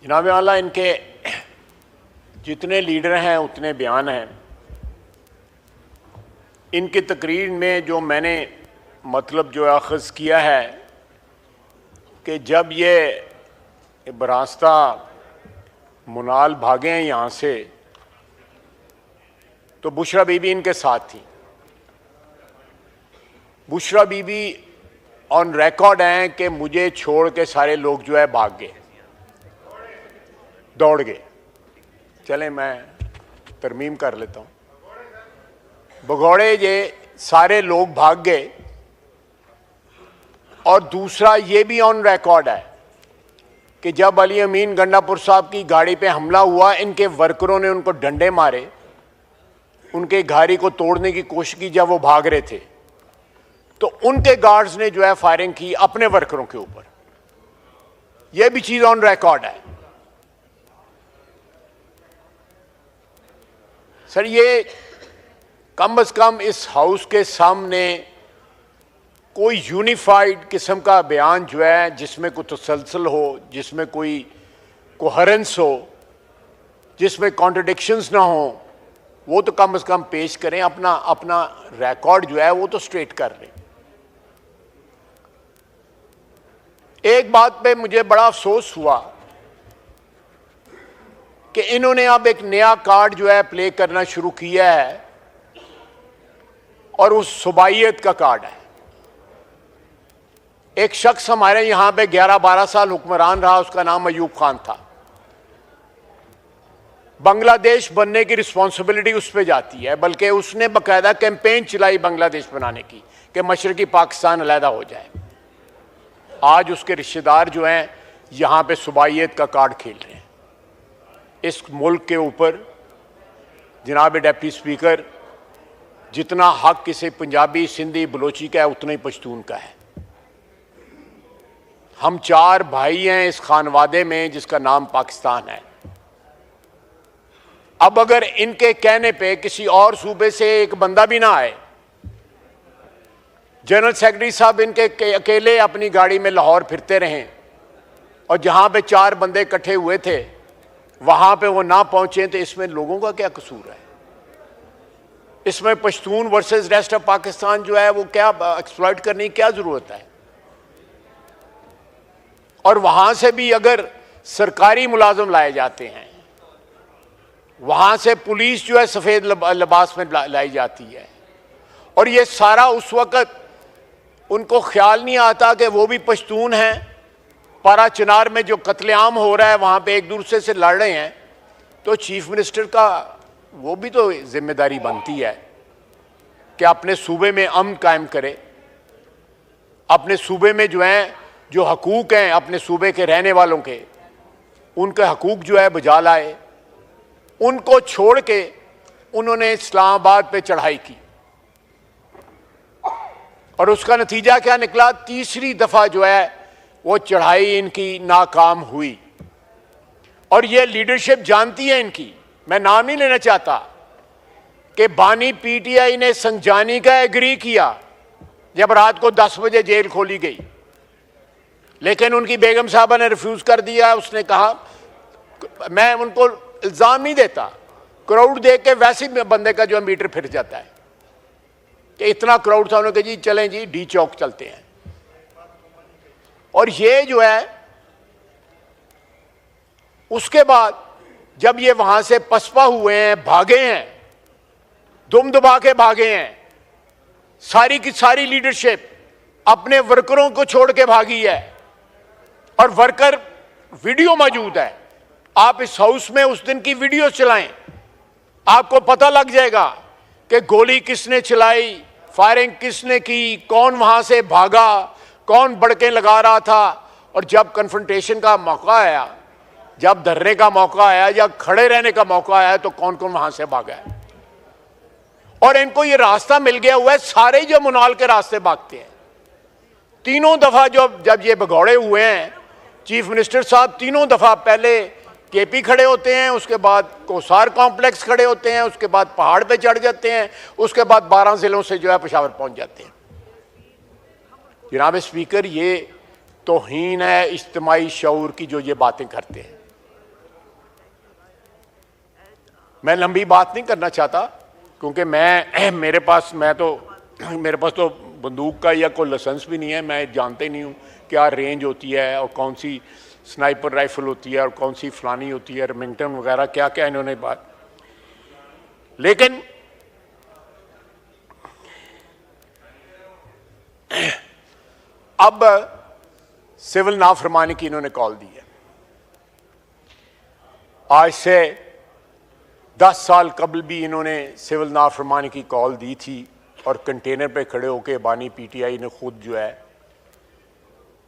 जनाब आला, इनके जितने लीडर हैं उतने बयान हैं। इनकी तकरीर में जो मैंने मतलब जो अख़ज़ किया है कि जब ये बरास्ता मुनाल भागे हैं यहाँ से, तो बुशरा बीबी इनके साथ थी। बुशरा बीबी ऑन रिकॉर्ड हैं कि मुझे छोड़ के सारे लोग जो है भाग गए, दौड़ गए। चलें मैं तरमीम कर लेता हूँ। भगौड़े ये सारे लोग भाग गए। और दूसरा ये भी ऑन रिकॉर्ड है कि जब अली अमीन गंडापुर साहब की गाड़ी पे हमला हुआ, इनके वर्करों ने उनको डंडे मारे, उनके गाड़ी को तोड़ने की कोशिश की जब वो भाग रहे थे, तो उनके गार्ड्स ने जो है फायरिंग की अपने वर्करों के ऊपर। यह भी चीज ऑन रिकॉर्ड है। सर, ये कम से कम इस हाउस के सामने कोई यूनिफाइड किस्म का बयान जो है जिसमें कोई तसलसल हो, जिसमें कोई कोहेरेंस हो, जिसमें कॉन्ट्रडिक्शंस ना हो, वो तो कम से कम पेश करें। अपना अपना रिकॉर्ड जो है वो तो स्ट्रेट कर लें। एक बात पे मुझे बड़ा अफसोस हुआ कि इन्होंने अब एक नया कार्ड जो है प्ले करना शुरू किया है, और उस सुबाइयत का कार्ड है। एक शख्स हमारे यहां पे 11-12 साल हुक्मरान रहा, उसका नाम अयूब खान था। बांग्लादेश बनने की रिस्पॉन्सिबिलिटी उस पर जाती है, बल्कि उसने बाकायदा कैंपेन चलाई बांग्लादेश बनाने की कि मशरकी पाकिस्तान अलहदा हो जाए। आज उसके रिश्तेदार जो हैं यहां पे सुबाइयत का कार्ड खेल रहे हैं। इस मुल्क के ऊपर जनाब डिप्टी स्पीकर, जितना हक किसी पंजाबी, सिंधी, बलोची का है, उतना ही पश्तून का है। हम 4 भाई हैं इस खानवादे में जिसका नाम पाकिस्तान है। अब अगर इनके कहने पे किसी और सूबे से एक बंदा भी ना आए, जनरल सेक्रेटरी साहब इनके अकेले अपनी गाड़ी में लाहौर फिरते रहें, और जहां पे 4 बंदे इकट्ठे हुए थे वहां पे वो ना पहुंचे, तो इसमें लोगों का क्या कसूर है? इसमें Pashtun versus rest of Pakistan जो है वो क्या एक्सप्लॉइट करने की क्या जरूरत है? और वहां से भी अगर सरकारी मुलाजिम लाए जाते हैं, वहां से पुलिस जो है सफेद लिबास में लाई जाती है, और ये सारा उस वक्त उनको ख्याल नहीं आता कि वो भी पश्तून हैं। पारा चिनार में जो कत्लेआम हो रहा है वहां पे एक दूसरे से लड़ रहे हैं, तो चीफ मिनिस्टर का वो भी तो जिम्मेदारी बनती है कि अपने सूबे में अमन कायम करे, अपने सूबे में जो है जो हकूक हैं अपने सूबे के रहने वालों के, उनके हकूक जो है बजा लाए। उनको छोड़ के उन्होंने इस्लामाबाद पे चढ़ाई की, और उसका नतीजा क्या निकला? तीसरी दफा जो है वो चढ़ाई इनकी नाकाम हुई। और ये लीडरशिप जानती है इनकी, मैं नाम नहीं लेना चाहता, कि बानी पीटीआई ने संजानी का एग्री किया जब रात को 10 बजे जेल खोली गई, लेकिन उनकी बेगम साहबा ने रिफ्यूज कर दिया। उसने कहा, मैं उनको इल्जाम नहीं देता, क्राउड देख के वैसे बंदे का जो मीटर फिर जाता है कि इतना क्राउड था। उन्होंने कहा जी चलें जी, डी चौक चलते हैं। और ये जो है उसके बाद जब ये वहां से पसपा हुए हैं, भागे हैं, दुम दबा के भागे हैं, सारी की सारी लीडरशिप अपने वर्करों को छोड़ के भागी है। और वर्कर वीडियो मौजूद है, आप इस हाउस में उस दिन की वीडियो चलाएं, आपको पता लग जाएगा कि गोली किसने चलाई, फायरिंग किसने की, कौन वहां से भागा, कौन बड़के लगा रहा था। और जब कन्फ्रंटेशन का मौका आया, जब धरने का मौका आया या खड़े रहने का मौका आया, तो कौन कौन वहां से भागा है। और इनको ये रास्ता मिल गया हुआ है, सारे जो मुनाल के रास्ते भागते हैं। तीनों दफा जब ये भगौड़े हुए हैं, चीफ मिनिस्टर साहब तीनों दफा पहले केपी खड़े होते हैं, उसके बाद कोसार कॉम्प्लेक्स खड़े होते हैं, उसके बाद पहाड़ पे चढ़ जाते हैं, उसके बाद 12 जिलों से जो है पेशावर पहुंच जाते हैं। जनाब स्पीकर, ये तौहीन है इज्तिमाई शऊर की जो ये बातें करते हैं। मैं लंबी बात नहीं करना चाहता क्योंकि मेरे पास तो बंदूक का या कोई लाइसेंस भी नहीं है। मैं जानते ही नहीं हूँ क्या रेंज होती है और कौन सी स्नाइपर राइफल होती है और कौन सी फलानी होती है, रेमिंगटन वगैरह क्या क्या इन्होंने बात। लेकिन अब सिविल नाफरमानी की इन्होंने कॉल दी है। आज से 10 साल कबल भी इन्होंने सिविल नाफरमानी की कॉल दी थी और कंटेनर पे खड़े होकर बानी पीटीआई ने खुद जो है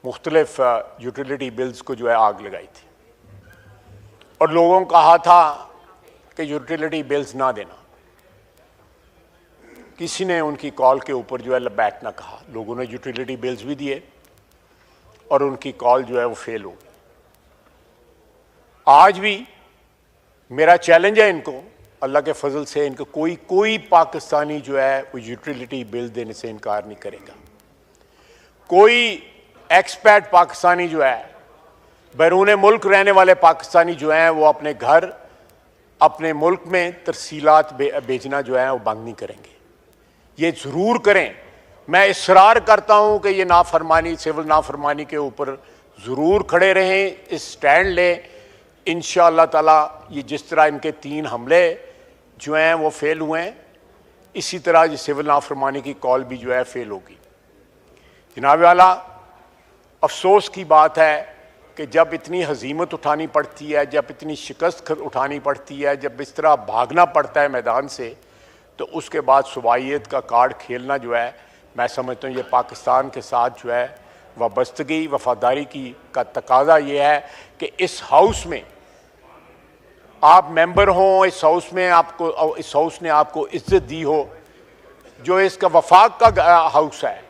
मुख्तलिफ यूटिलिटी बिल्स को जो है आग लगाई थी और लोगों को कहा था कि यूटिलिटी बिल्स ना देना। किसी ने उनकी कॉल के ऊपर जो है बैठना कहा। लोगों ने यूटिलिटी बिल्स भी दिए और उनकी कॉल जो है वो फेल हो गई। आज भी मेरा चैलेंज है इनको, अल्लाह के फजल से इनको कोई पाकिस्तानी जो है वो यूटिलिटी बिल देने से इनकार नहीं करेगा। कोई एक्सपैट पाकिस्तानी जो है, बैरून मुल्क रहने वाले पाकिस्तानी जो हैं वो अपने घर अपने मुल्क में तरसीलात बेचना जो है वो बंद नहीं करेंगे। ये ज़रूर करें। मैं इसरार करता हूँ कि ये नाफरमानी, सिविल नाफरमानी के ऊपर ज़रूर खड़े रहें, इस स्टैंड लें। इंशाअल्लाह ताला ये जिस तरह इनके 3 हमले जो हैं वो फेल हुए हैं, इसी तरह ये सिविल नाफरमानी की कॉल भी जो है फेल होगी। जनाब वाला, अफसोस की बात है कि जब इतनी हजीमत उठानी पड़ती है, जब इतनी शिकस्त उठानी पड़ती है, जब इस तरह भागना पड़ता है मैदान से, तो उसके बाद सुबाइयत का कार्ड खेलना जो है, मैं समझता हूँ ये पाकिस्तान के साथ जो है वाबस्तगी वफादारी की का तकाजा ये है कि इस हाउस में आप मेंबर हों, इस हाउस ने आपको इज्जत दी हो, जो इसका वफाक का हाउस है,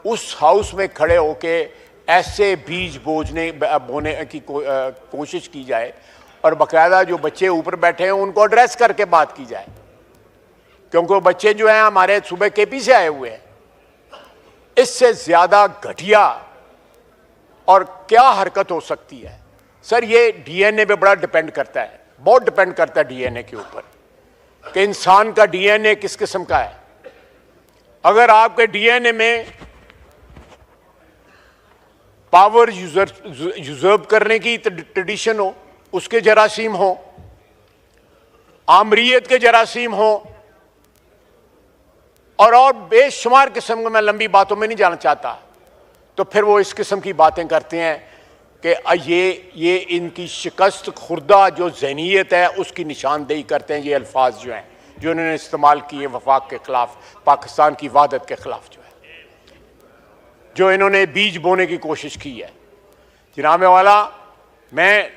उस हाउस में खड़े होके ऐसे बीज बोने की कोशिश की जाए और बाकायदा जो बच्चे ऊपर बैठे हैं उनको एड्रेस करके बात की जाए, क्योंकि वो बच्चे जो हैं हमारे सुबह केपी से आए हुए हैं। इससे ज़्यादा घटिया और क्या हरकत हो सकती है? सर, ये डीएनए पे बड़ा डिपेंड करता है, बहुत डिपेंड करता है डीएनए के ऊपर कि इंसान का डीएनए किस किस्म का है। अगर आपके डीएनए में पावर यूजर्व करने की ट्रेडिशन हो, उसके जरासीम हो, आमरीयत के जरासीम हो और बेशुमार किस्म को, मैं लंबी बातों में नहीं जाना चाहता, तो फिर वो इस किस्म की बातें करते हैं कि ये इनकी शिकस्त खुर्दा जो ज़हनीयत है उसकी निशानदेही करते हैं। ये अल्फाज जो हैं जो इन्होंने इस्तेमाल किए वफाक के ख़िलाफ़, पाकिस्तान की वहदत के ख़िलाफ़ जो है, जो इन्होंने बीज बोने की कोशिश की है। जनाब वाला, मैं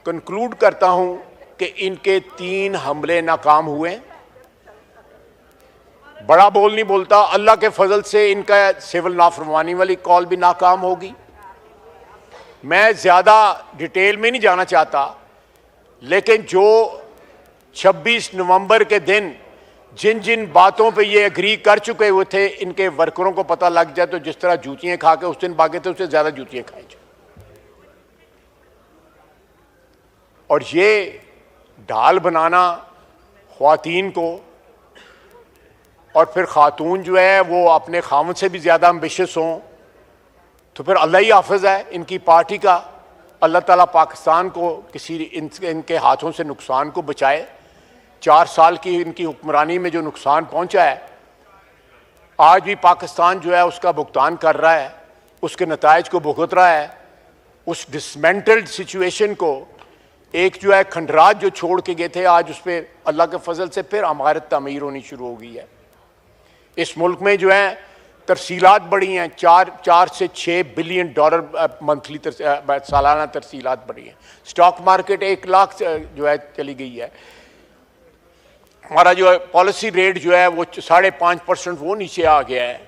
कंक्लूड करता हूं कि इनके 3 हमले नाकाम हुए। बड़ा बोल नहीं बोलता, अल्लाह के फजल से इनका सिविल नाफरमानी वाली कॉल भी नाकाम होगी। मैं ज़्यादा डिटेल में नहीं जाना चाहता, लेकिन जो 26 नवंबर के दिन जिन जिन बातों पे ये एग्री कर चुके हुए थे, इनके वर्करों को पता लग जाए तो जिस तरह जूतियां खा के उस दिन भागे थे, उससे ज़्यादा जूतियां खाई जाए। और ये ढाल बनाना ख्वातीन को, और फिर खातून जो है वो अपने खामद से भी ज़्यादा एम्बिशियस हों, तो फिर अल्लाह ही हाफिज़ है इनकी पार्टी का। अल्लाह ताला पाकिस्तान को इनके हाथों से नुकसान को बचाए। 4 साल की इनकी हुक्मरानी में जो नुकसान पहुंचा है, आज भी पाकिस्तान जो है उसका भुगतान कर रहा है, उसके नताइज को भुगत रहा है। उस डिसमेंटल्ड सिचुएशन को, एक जो है खंडरात जो छोड़ के गए थे, आज उस पर अल्लाह के फजल से फिर इमारत तामीर होनी शुरू हो गई है। इस मुल्क में जो है तरसीलात बढ़ी हैं, 4 से 6 बिलियन डॉलर मंथली सालाना तरसीलात बढ़ी हैं। स्टॉक मार्केट 1 लाख जो है चली गई है। हमारा जो है पॉलिसी रेट जो है वो 5.5% वो नीचे आ गया है।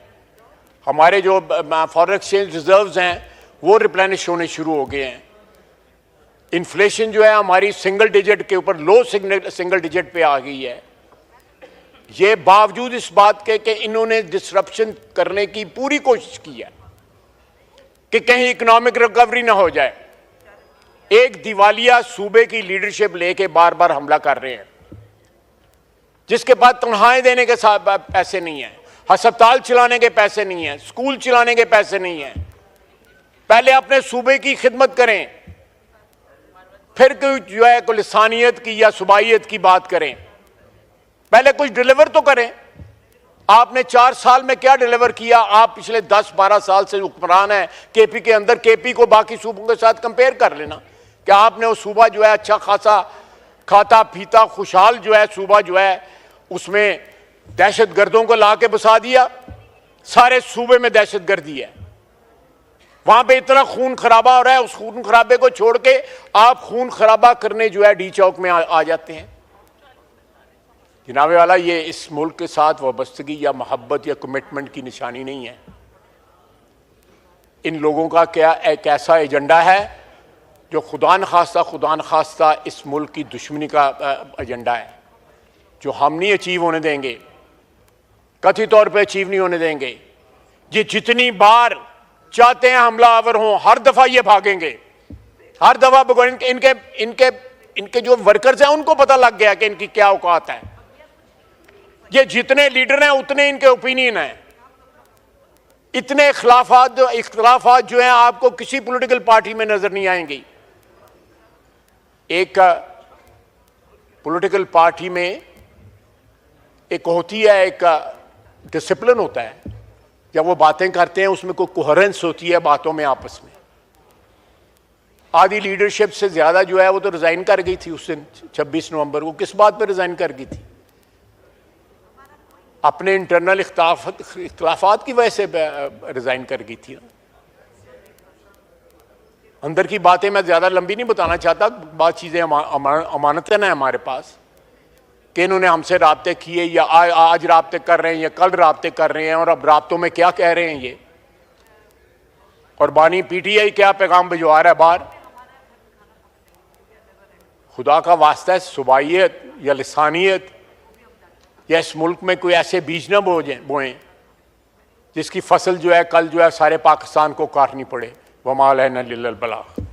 हमारे जो फॉरेन एक्सचेंज रिजर्व्स हैं वो रिप्लेनिश होने शुरू हो गए हैं। इन्फ्लेशन जो है हमारी सिंगल डिजिट के ऊपर, लो सिंगल डिजिट पे आ गई है। ये बावजूद इस बात के कि इन्होंने डिसरप्शन करने की पूरी कोशिश की है कि कहीं इकोनॉमिक रिकवरी ना हो जाए। एक दिवालिया सूबे की लीडरशिप लेके बार बार हमला कर रहे हैं, जिसके बाद तनख्वाहें देने के साथ पैसे नहीं है, अस्पताल चलाने के पैसे नहीं है, स्कूल चलाने के पैसे नहीं है। पहले अपने सूबे की खिदमत करें, फिर जो है कोई लिसानियत की या सुबाइयत की बात करें। पहले कुछ डिलीवर तो करें। आपने 4 साल में क्या डिलीवर किया? आप पिछले 10-12 साल से हुक्मरान है केपी के अंदर। केपी को बाकी सूबों के साथ कंपेयर कर लेना। क्या आपने वो सूबा जो है अच्छा खासा खाता पीता खुशहाल जो है सूबा जो है उसमें दहशत गर्दों को ला के बसा दिया? सारे सूबे में दहशत गर्दी है, वहां पे इतना खून खराबा हो रहा है। उस खून खराबे को छोड़ के आप खून खराबा करने जो है डी चौक में आ जाते हैं। जनाबे वाला, ये इस मुल्क के साथ वाबस्तगी या मोहब्बत या कमिटमेंट की निशानी नहीं है। इन लोगों का क्या एक ऐसा एजेंडा है जो खुदा न खास्ता इस मुल्क की दुश्मनी का एजेंडा है, जो हम नहीं अचीव होने देंगे, कथित तौर पे अचीव नहीं होने देंगे। ये जितनी बार चाहते हैं हमला आवर हों, हर दफा ये भागेंगे, हर दफा इनके जो वर्कर्स हैं उनको पता लग गया कि इनकी क्या औकात है। ये जितने लीडर हैं उतने इनके ओपिनियन हैं। इतने इख्तलाफात जो हैं आपको किसी पॉलिटिकल पार्टी में नजर नहीं आएंगी। एक पॉलिटिकल पार्टी में एक होती है, एक डिसिप्लिन होता है। जब वो बातें करते हैं उसमें कोई कोहेरेंस होती है बातों में आपस में। आधी लीडरशिप से ज्यादा जो है वो तो रिजाइन कर गई थी उस दिन 26 नवंबर को। किस बात पे रिजाइन कर गई थी? अपने इंटरनल इख्तलाफात की वजह से रिजाइन कर गई थी। अंदर की बातें मैं ज्यादा लंबी नहीं बताना चाहता, बहुत चीजें अमानतन है हमारे पास कि इन्होंने हमसे राब्ते किए या आज राब्ते कर रहे हैं या कल राब्ते कर रहे हैं, और अब राब्तों में क्या कह रहे हैं ये, और बानी पीटीआई क्या पैगाम भिजवा रहा है बाहर। खुदा का वास्ता है, सुबाइयत या लिसानियत या इस मुल्क में कोई ऐसे बीज न बोएं जिसकी फसल जो है कल जो है सारे पाकिस्तान को काटनी पड़े। वमा अलैना इल्लल बलाग।